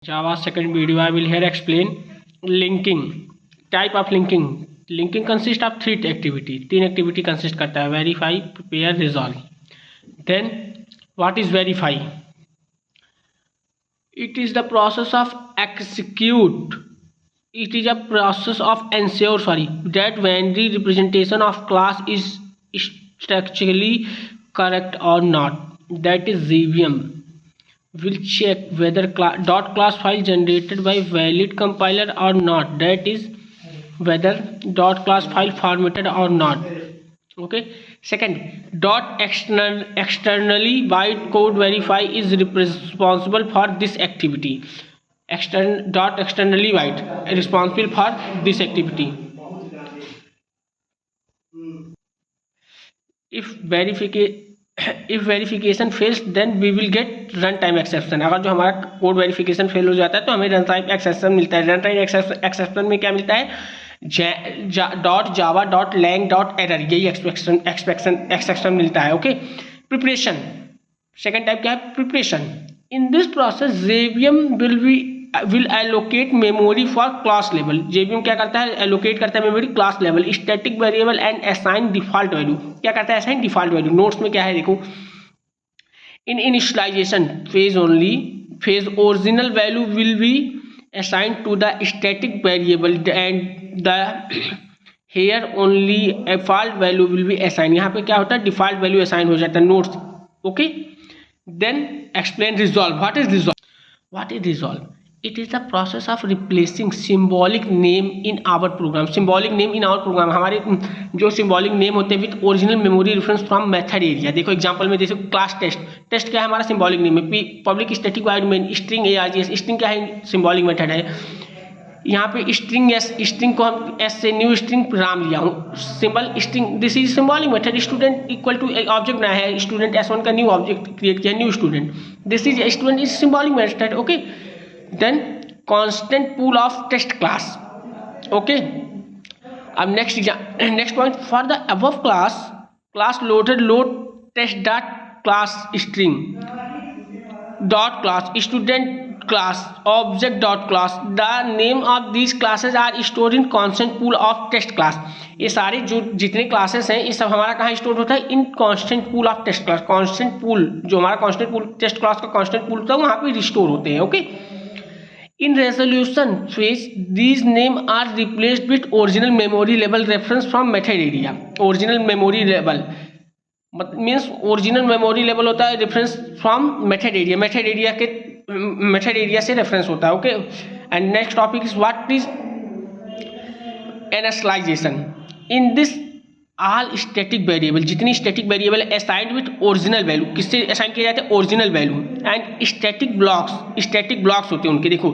Java second video I will here explain linking. Type of linking. Linking consists of three activity. तीन activity consist करता है verify, prepare, resolve. Then what is verify? It is the process of execute. It is a process of ensure that when the representation of class is structurally correct or not. That is JVM. Will check whether .class file generated by valid compiler or not. That is whether .class file formatted or not. Okay. Second, externally bytecode verify is responsible for this activity. Externally byte responsible for this activity. If verification fails then we will get runtime exception. अगर जो हमारा code verification fail हो जाता है तो हमें runtime exception मिलता है. रनटाइम एक्सेप्शन में क्या मिलता है? .java.lang.error यही एक्सेप्शन मिलता है. ओके. प्रिपरेशन. सेकेंड टाइप क्या है? Preparation. In this process JVM will allocate memory for class level. JVM क्या करता है? allocate करता है memory class level, static variable and assign default value. क्या करता है? assign default value. नोट्स में क्या है देखो. In initialization phase only, phase original value will be assigned to the static variable and the here only default value will be assigned. यहाँ पे क्या होता है? default value assign हो जाता है notes. Okay. Then explain resolve. What is resolve? What is resolve? It is the process of replacing symbolic name in our program. Symbolic name in our program. हमारे जो symbolic name होते हैं with original memory reference from method area. देखो example में देखो class test. Test क्या है? हमारा symbolic name है. Public static void main string args. String क्या है? symbolic मेथड है. यहाँ पे स्ट्रिंग स्ट्रिंग को हम एस से न्यू स्ट्रिंग राम लिया हूँ. Symbol string this is symbolic method. Student equal to object बनाया है. स्टूडेंट S1 का न्यू ऑब्जेक्ट क्रिएट किया. New student. This is student is symbolic method. Okay. Then constant pool of test class. Okay. अब next point for the above class loaded load test dot class string dot class student class object dot class. The name of these classes are stored in constant pool of test class. ये सारे जो जितने classes हैं ये सब हमारा कहाँ store होता है? In constant pool of test class. Constant pool जो हमारा कांस्टेंट पूल टेस्ट क्लास का कांस्टेंट पूल होता है वहाँ पे रिस्टोर होते हैं. Okay. In resolution phase, these names are replaced with original memory level reference from method area. Original memory level means original memory level होता है reference from method area. method area से reference होता है. Okay. And next topic is what is initialization. In this all static variable जितनी static variable assigned with original value किससे assign किया जाता है? original value. and static blocks होते हैं उनके. देखो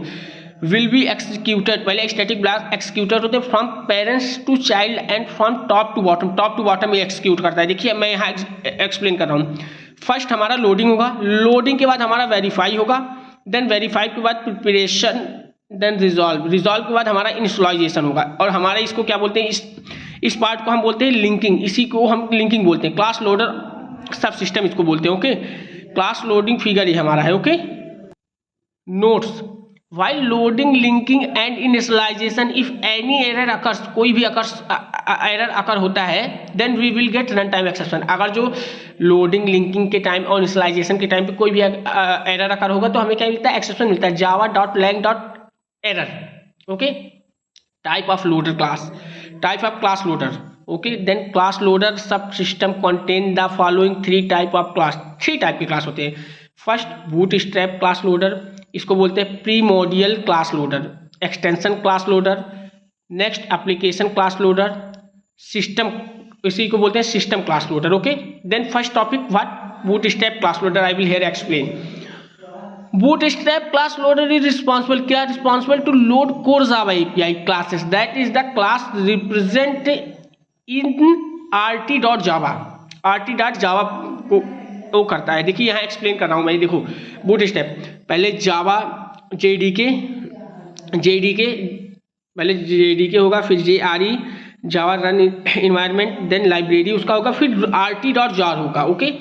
will be executed. पहले static blocks executed होते हैं from parents to child and from top to bottom में execute करता है. देखिए मैं यहाँ explain कर रहा हूँ. फर्स्ट हमारा लोडिंग होगा. लोडिंग के बाद हमारा वेरीफाई होगा. देन वेरीफाई के बाद प्रिपरेशन. देन रिजॉल्व के बाद हमारा इनिशियलाइजेशन होगा. और हमारा इसको क्या बोलते हैं? इस पार्ट को हम बोलते हैं लिंकिंग. इसी को हम लिंकिंग बोलते हैं. क्लास लोडर सब सिस्टम इसको बोलते हैं. ओके. क्लास लोडिंग फिगर ये हमारा है. Okay. Notes. While loading linking and initialization if any error occurs, कोई भी एरर अकर होता है then we will get run time exception. अगर जो लोडिंग लिंकिंग के टाइम और इनिशियलाइजेशन के टाइम पे कोई भी एरर अकर होगा तो हमें क्या मिलता है? एक्सेप्शन मिलता है. java.lang.error. Okay. Type of loader class. Type of class loader. Okay. Then class loader subsystem contain the following three type of class. 3 type के क्लास होते हैं. First bootstrap class loader. इसको बोलते हैं primordial class loader. Extension class loader. Next application class loader. System इसी को बोलते हैं system class loader. Okay. Then first topic what bootstrap class loader. I will here explain. Bootstrap class loader is responsible to load core Java API classes. That is the class represent in rt.java. rt.java को वो करता है. देखिए यहाँ explain कर रहा हूँ मैं. देखो Bootstrap पहले जावा JDK पहले JDK होगा, फिर JRE जावा रन इन्वायरमेंट, देन लाइब्रेरी उसका होगा, फिर rt.jar होगा. ओके.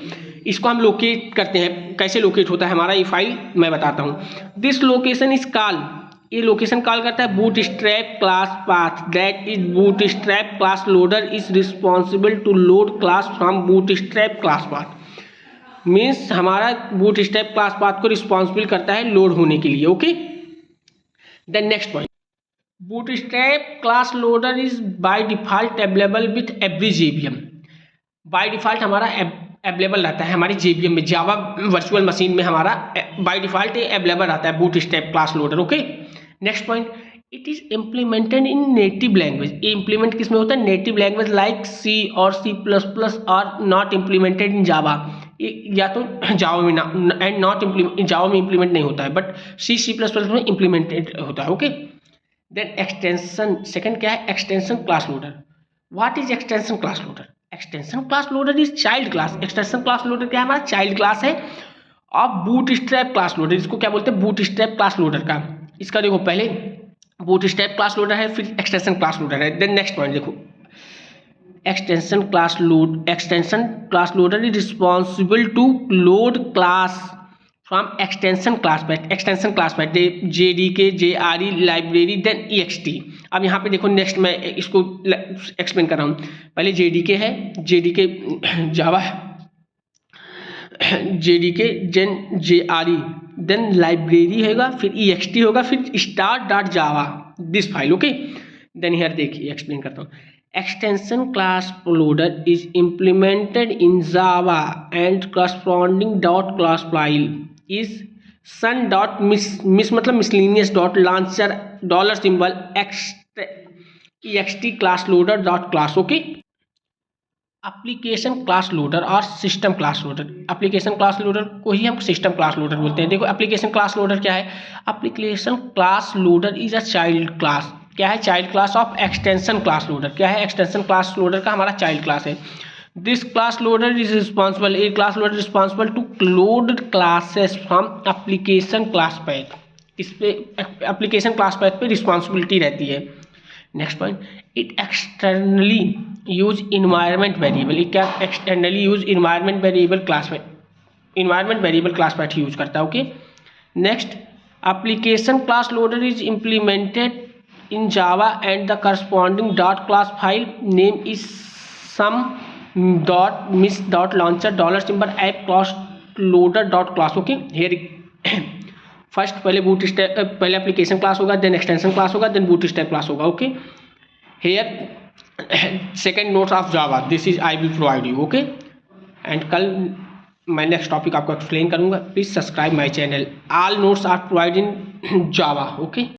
इसको हम लोकेट करते हैं, कैसे लोकेट होता है हमारा ये फाइल मैं बताता हूँ। दिस लोकेशन इज कॉल, ये लोकेशन कॉल करता है bootstrap class path, that is bootstrap class loader is responsible to load class from bootstrap class path. Means हमारा बूटस्ट्रैप क्लास पाथ को रिस्पॉन्सिबल करता है लोड होने के लिए। Okay, then next point, bootstrap class loader is by default available with every JVM। By default हमारा available रहता है हमारी JVM में, जावा वर्चुअल मशीन में हमारा बाय डिफॉल्ट ये अवेलेबल रहता है bootstrap class loader. Okay, next point, it is implemented in native language. ये इम्प्लीमेंट किस में होता है? नेटिव लैंग्वेज लाइक C और C++ और नॉट इम्प्लीमेंटेड इन जावा। या तो जावा में एंड नॉट जावा में इम्प्लीमेंट नहीं होता है, बट C++ में इम्प्लीमेंटेड होता है। ओके, देन एक्सटेंशन, सेकंड क्या है? Extension class loader. What is extension class loader? Extension class loader is child class. Extension class loader क्या है? हमारा चाइल्ड क्लास है अब बूटस्ट्रैप क्लास लोडर। इसको क्या बोलते हैं? बूटस्ट्रैप क्लास लोडर का। इसका देखो पहले बूटस्ट्रैप क्लास लोडर है, फिर एक्सटेंशन क्लास लोडर है। देन नेक्स्ट पॉइंट देखो, extension class loader is responsible to load class from extension class path. Extension class path JDK, JRE library, then EXT। अब यहाँ पे देखो नेक्स्ट मैं इसको एक्सप्लेन कर रहा हूँ। पहले JDK है, JDK Java, JDK then JRE, then library होगा, फिर EXT होगा, फिर start.java this file. Okay, then here देखिए एक्सप्लेन करता हूँ। Extension class loader is implemented in Java and corresponding .class file is sun.mis मतलब miscellaneous .launcher $symbol ext class loader .class। Okay, application class loader और system class loader. Application class loader को ही हम system class loader बोलते हैं। देखो application class loader क्या है? Application class loader is a child class. क्या है? Child class of extension class loader. क्या है? एक्सटेंशन क्लास लोडर का हमारा चाइल्ड क्लास है। This class loader is responsible, a class loader responsible to load classes from application class path. इस पे application class path पे रिस्पॉन्सिबिलिटी रहती है। Next point, it externally use environment variable. क्या externally use environment variable class में environment variable class path use करता है। Okay, next, application class loader is implemented in Java and the corresponding .class file name is some.mis.launcher $symbol app class loader .class। okay, here first पहले bootstrap पहले application class होगा, then extension class होगा, then bootstrap class होगा। Okay, here second notes of Java, this is I will provide you. Okay, and कल मैं next topic आपको explain करूंगा। Please subscribe my channel, all notes are provide in Java. Okay.